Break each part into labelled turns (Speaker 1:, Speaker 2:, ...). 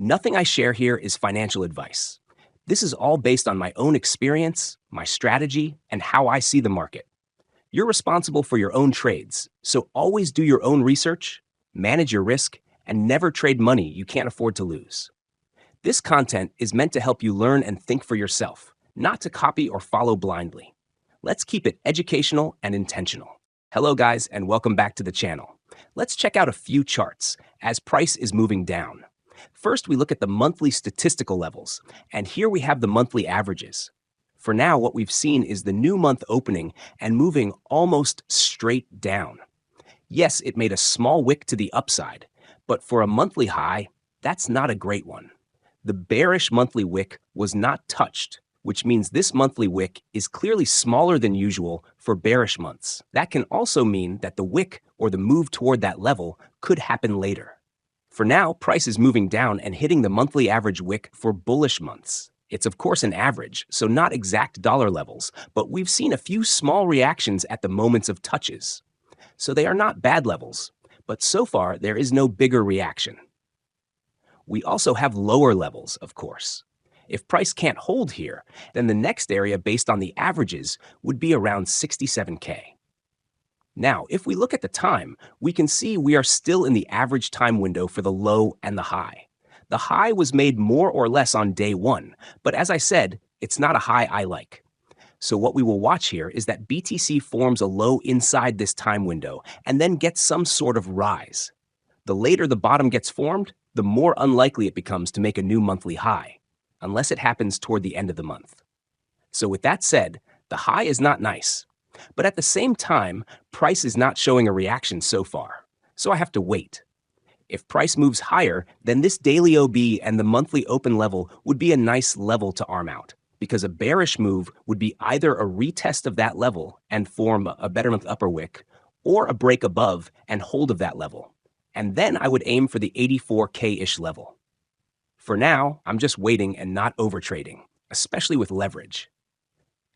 Speaker 1: Nothing I share here is financial advice. This is all based on my own experience, my strategy, and how I see the market. You're responsible for your own trades, so always do your own research, manage your risk, and never trade money you can't afford to lose. This content is meant to help you learn and think for yourself, not to copy or follow blindly. Let's keep it educational and intentional. Hello guys, and welcome back to the channel. Let's check out a few charts as price is moving down. First, we look at the monthly statistical levels, and here we have the monthly averages. For now, what we've seen is the new month opening and moving almost straight down. Yes, it made a small wick to the upside, but for a monthly high, that's not a great one. The bearish monthly wick was not touched, which means this monthly wick is clearly smaller than usual for bearish months. That can also mean that the wick or the move toward that level could happen later. For now, price is moving down and hitting the monthly average wick for bullish months. It's of course an average, so not exact dollar levels, but we've seen a few small reactions at the moments of touches. So they are not bad levels, but so far there is no bigger reaction. We also have lower levels, of course. If price can't hold here, then the next area based on the averages would be around 67K. Now, if we look at the time, we can see we are still in the average time window for the low and the high. The high was made more or less on day one, but as I said, it's not a high I like. So what we will watch here is that BTC forms a low inside this time window and then gets some sort of rise. The later the bottom gets formed, the more unlikely it becomes to make a new monthly high, unless it happens toward the end of the month. So with that said, the high is not nice. But at the same time, price is not showing a reaction so far, so I have to wait. If price moves higher, then this daily OB and the monthly open level would be a nice level to arm out, because a bearish move would be either a retest of that level and form a better month upper wick, or a break above and hold of that level. And then I would aim for the 84K-ish level. For now, I'm just waiting and not overtrading, especially with leverage.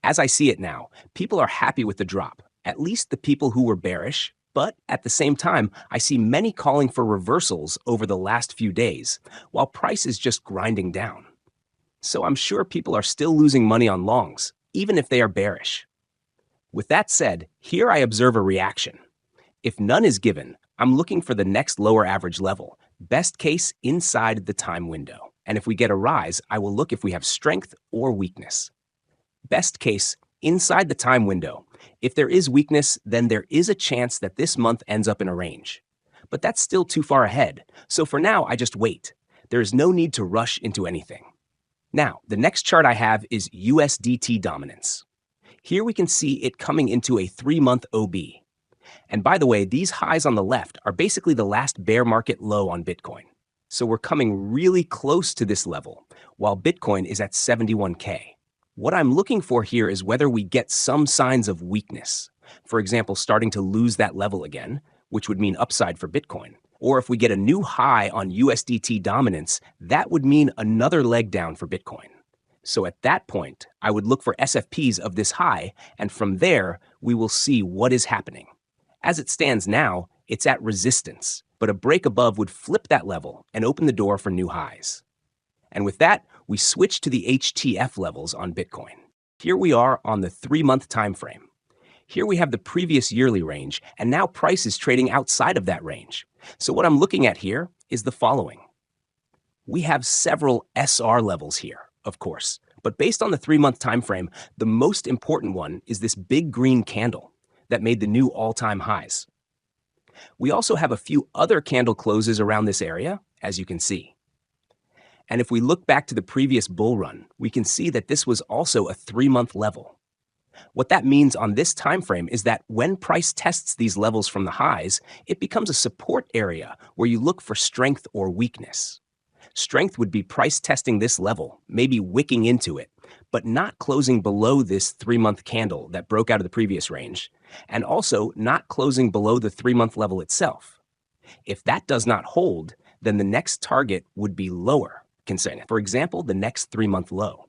Speaker 1: As I see it now, people are happy with the drop, at least the people who were bearish, but at the same time, I see many calling for reversals over the last few days, while price is just grinding down. So I'm sure people are still losing money on longs, even if they are bearish. With that said, here I observe a reaction. If none is given, I'm looking for the next lower average level, best case inside the time window. And if we get a rise, I will look if we have strength or weakness. Best case, inside the time window. If there is weakness, then there is a chance that this month ends up in a range. But that's still too far ahead, so for now I just wait. There is no need to rush into anything. Now, the next chart I have is USDT dominance. Here we can see it coming into a 3-month OB. And by the way, these highs on the left are basically the last bear market low on Bitcoin. So we're coming really close to this level, while Bitcoin is at 71K. What I'm looking for here is whether we get some signs of weakness. For example, starting to lose that level again, which would mean upside for Bitcoin. Or if we get a new high on USDT dominance, that would mean another leg down for Bitcoin. So at that point, I would look for SFPs of this high, and from there, we will see what is happening. As it stands now, it's at resistance, but a break above would flip that level and open the door for new highs. And with that, we switch to the HTF levels on Bitcoin. Here we are on the 3-month time frame. Here we have the previous yearly range, and now price is trading outside of that range. So what I'm looking at here is the following. We have several SR levels here, of course, but based on the 3-month time frame, the most important one is this big green candle that made the new all-time highs. We also have a few other candle closes around this area, as you can see. And if we look back to the previous bull run, we can see that this was also a 3-month level. What that means on this time frame is that when price tests these levels from the highs, it becomes a support area where you look for strength or weakness. Strength would be price testing this level, maybe wicking into it, but not closing below this 3-month candle that broke out of the previous range, and also not closing below the 3-month level itself. If that does not hold, then the next target would be lower. For example, the next 3-month low.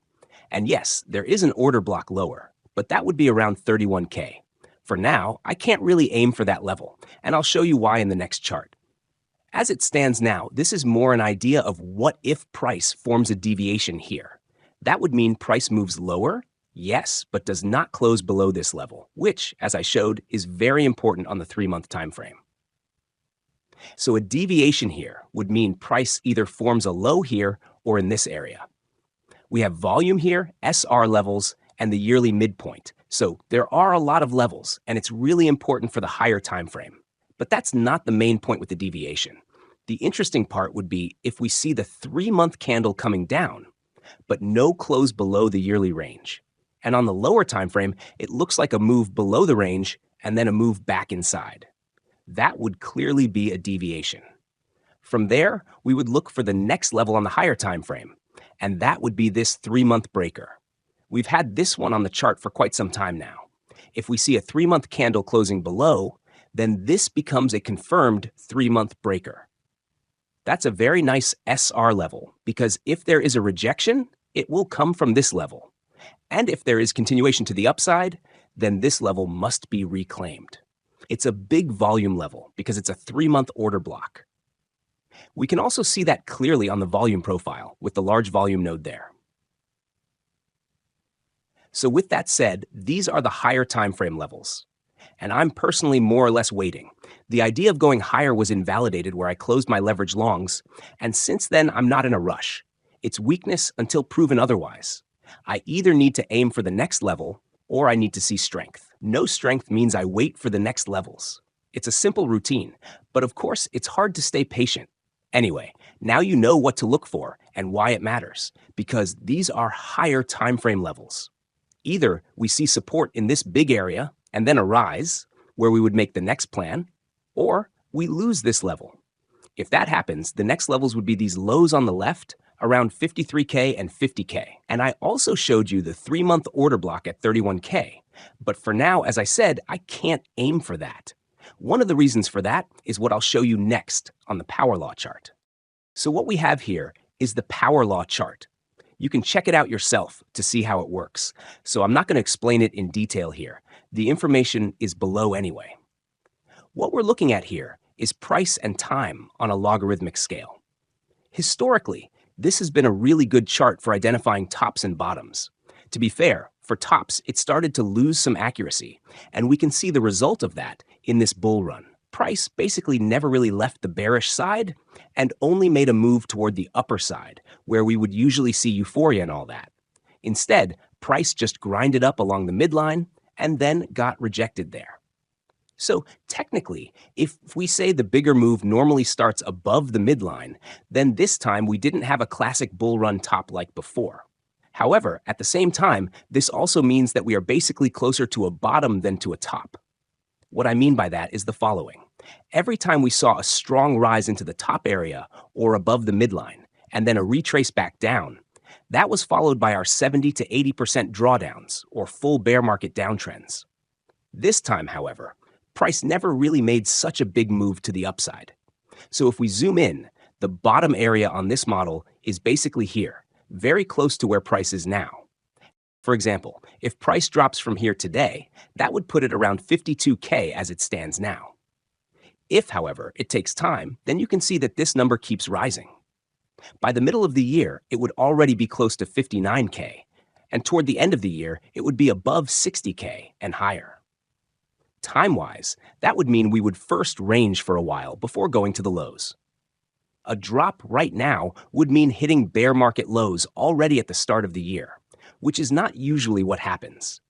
Speaker 1: And yes, there is an order block lower, but that would be around 31K. For now, I can't really aim for that level, and I'll show you why in the next chart. As it stands now, this is more an idea of what if price forms a deviation here. That would mean price moves lower, yes, but does not close below this level, which, as I showed, is very important on the 3-month time frame. So a deviation here would mean price either forms a low here or in this area. We have volume here, SR levels, and the yearly midpoint. So there are a lot of levels, and it's really important for the higher time frame. But that's not the main point with the deviation. The interesting part would be if we see the 3-month candle coming down, but no close below the yearly range. And on the lower time frame, it looks like a move below the range and then a move back inside. That would clearly be a deviation. From there, we would look for the next level on the higher time frame, and that would be this 3-month breaker. We've had this one on the chart for quite some time now. If we see a 3-month candle closing below, then this becomes a confirmed 3-month breaker. That's a very nice SR level, because if there is a rejection, it will come from this level. And if there is continuation to the upside, then this level must be reclaimed. It's a big volume level because it's a 3-month order block. We can also see that clearly on the volume profile with the large volume node there. So with that said, these are the higher time frame levels. And I'm personally more or less waiting. The idea of going higher was invalidated where I closed my leverage longs, and since then I'm not in a rush. It's weakness until proven otherwise. I either need to aim for the next level or I need to see strength. No strength means I wait for the next levels. It's a simple routine, but of course it's hard to stay patient. Anyway, now you know what to look for and why it matters, because these are higher time frame levels. Either we see support in this big area and then a rise, where we would make the next plan, or we lose this level. If that happens, the next levels would be these lows on the left, around 53K and 50K. And I also showed you the 3-month order block at 31K. But for now, as I said, I can't aim for that. One of the reasons for that is what I'll show you next on the power law chart. So what we have here is the power law chart. You can check it out yourself to see how it works. So I'm not going to explain it in detail here. The information is below anyway. What we're looking at here is price and time on a logarithmic scale. Historically, this has been a really good chart for identifying tops and bottoms. To be fair, for tops, it started to lose some accuracy, and we can see the result of that in this bull run. Price basically never really left the bearish side and only made a move toward the upper side, where we would usually see euphoria and all that. Instead, price just grinded up along the midline and then got rejected there. So technically, if we say the bigger move normally starts above the midline, then this time we didn't have a classic bull run top like before. However, at the same time, this also means that we are basically closer to a bottom than to a top. What I mean by that is the following. Every time we saw a strong rise into the top area or above the midline, and then a retrace back down, that was followed by our 70 to 80% drawdowns or full bear market downtrends. This time, however, price never really made such a big move to the upside. So if we zoom in, the bottom area on this model is basically here, very close to where price is now. For example, if price drops from here today, that would put it around 52K as it stands now. If, however, it takes time, then you can see that this number keeps rising. By the middle of the year, it would already be close to 59K, and toward the end of the year, it would be above 60K and higher. Time-wise, that would mean we would first range for a while before going to the lows. A drop right now would mean hitting bear market lows already at the start of the year, which is not usually what happens.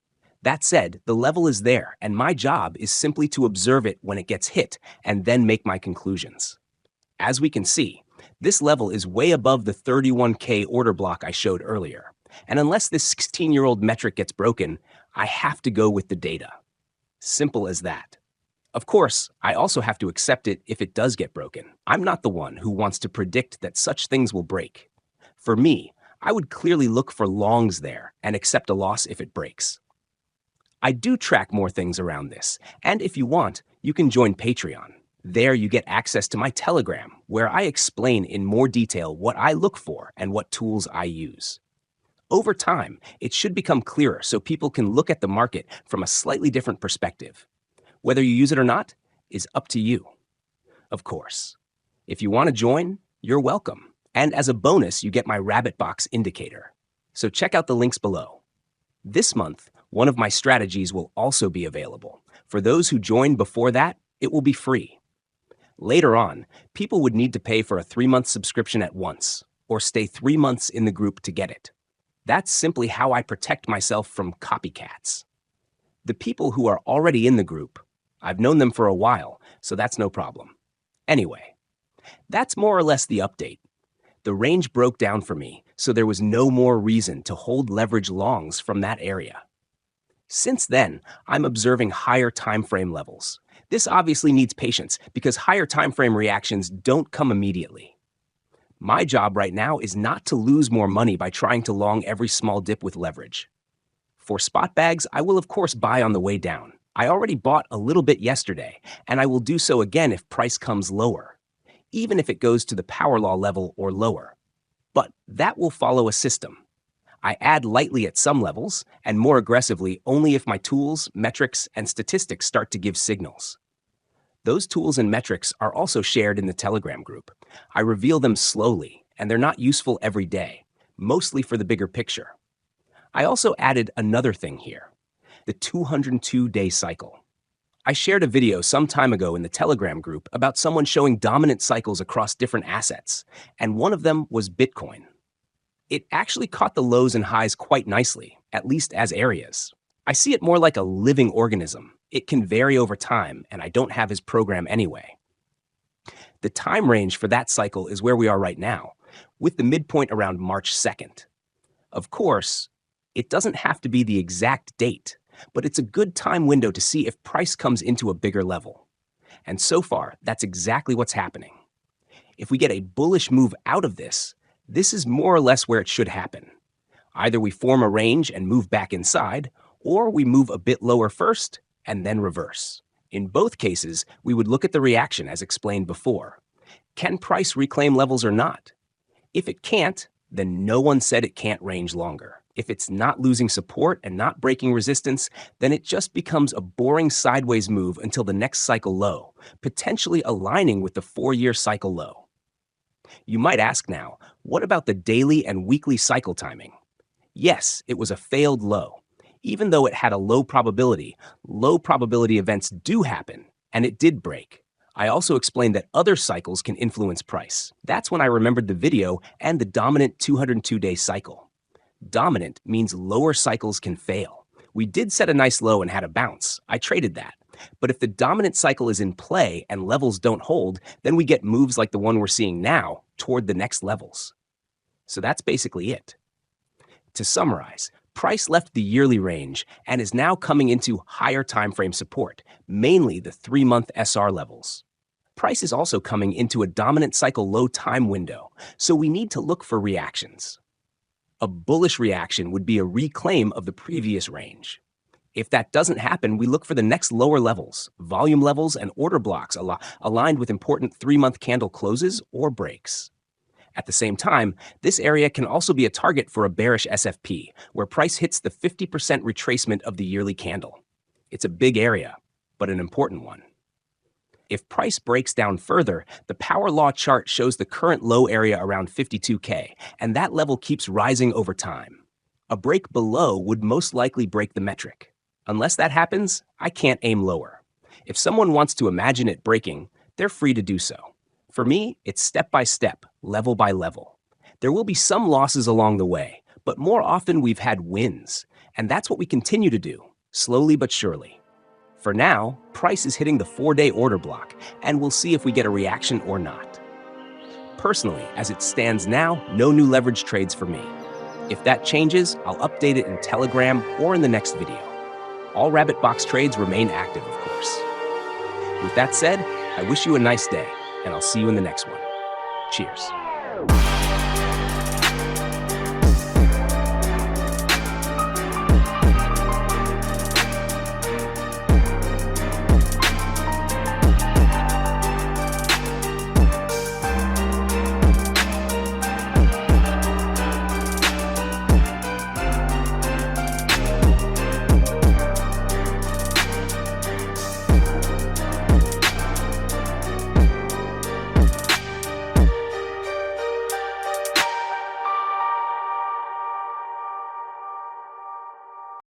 Speaker 1: That said, the level is there, and my job is simply to observe it when it gets hit and then make my conclusions. As we can see, this level is way above the 31K order block I showed earlier, and unless this 16-year-old metric gets broken, I have to go with the data. Simple as that. Of course, I also have to accept it if it does get broken. I'm not the one who wants to predict that such things will break. For me, I would clearly look for longs there and accept a loss if it breaks. I do track more things around this, and if you want, you can join Patreon. There you get access to my Telegram, where I explain in more detail what I look for and what tools I use. Over time, it should become clearer so people can look at the market from a slightly different perspective. Whether you use it or not is up to you. Of course. If you want to join, you're welcome. And as a bonus, you get my Rabbit Box indicator. So check out the links below. This month, one of my strategies will also be available. For those who join before that, it will be free. Later on, people would need to pay for a 3-month subscription at once, or stay 3 months in the group to get it. That's simply how I protect myself from copycats. The people who are already in the group, I've known them for a while, so that's no problem. Anyway, that's more or less the update. The range broke down for me, so there was no more reason to hold leverage longs from that area. Since then, I'm observing higher timeframe levels. This obviously needs patience because higher timeframe reactions don't come immediately. My job right now is not to lose more money by trying to long every small dip with leverage. For spot bags, I will of course buy on the way down. I already bought a little bit yesterday, and I will do so again if price comes lower, even if it goes to the power law level or lower. But that will follow a system. I add lightly at some levels, and more aggressively only if my tools, metrics, and statistics start to give signals. Those tools and metrics are also shared in the Telegram group. I reveal them slowly, and they're not useful every day, mostly for the bigger picture. I also added another thing here, the 202-day cycle. I shared a video some time ago in the Telegram group about someone showing dominant cycles across different assets, and one of them was Bitcoin. It actually caught the lows and highs quite nicely, at least as areas. I see it more like a living organism. It can vary over time, and I don't have his program anyway. The time range for that cycle is where we are right now, with the midpoint around March 2nd. Of course, it doesn't have to be the exact date, but it's a good time window to see if price comes into a bigger level. And so far, that's exactly what's happening. If we get a bullish move out of this is more or less where it should happen. Either we form a range and move back inside, or we move a bit lower first and then reverse. In both cases, we would look at the reaction as explained before. Can price reclaim levels or not? If it can't, then no one said it can't range longer. If it's not losing support and not breaking resistance, then it just becomes a boring sideways move until the next cycle low, potentially aligning with the 4-year cycle low. You might ask now, what about the daily and weekly cycle timing? Yes, it was a failed low. Even though it had a low probability events do happen, and it did break. I also explained that other cycles can influence price. That's when I remembered the video and the dominant 202-day cycle. Dominant means lower cycles can fail. We did set a nice low and had a bounce. I traded that. But if the dominant cycle is in play and levels don't hold, then we get moves like the one we're seeing now toward the next levels. So that's basically it. To summarize, price left the yearly range and is now coming into higher timeframe support, mainly the 3-month SR levels. Price is also coming into a dominant cycle low time window, so we need to look for reactions. A bullish reaction would be a reclaim of the previous range. If that doesn't happen, we look for the next lower levels, volume levels, and order blocks aligned with important 3-month candle closes or breaks. At the same time, this area can also be a target for a bearish SFP, where price hits the 50% retracement of the yearly candle. It's a big area, but an important one. If price breaks down further, the power law chart shows the current low area around 52K, and that level keeps rising over time. A break below would most likely break the metric. Unless that happens, I can't aim lower. If someone wants to imagine it breaking, they're free to do so. For me, it's step by step, level by level. There will be some losses along the way, but more often we've had wins, and that's what we continue to do, slowly but surely. For now, price is hitting the 4-day order block, and we'll see if we get a reaction or not. Personally, as it stands now, no new leverage trades for me. If that changes, I'll update it in Telegram or in the next video. All Rabbit Box trades remain active, of course. With that said, I wish you a nice day, and I'll see you in the next one. Cheers.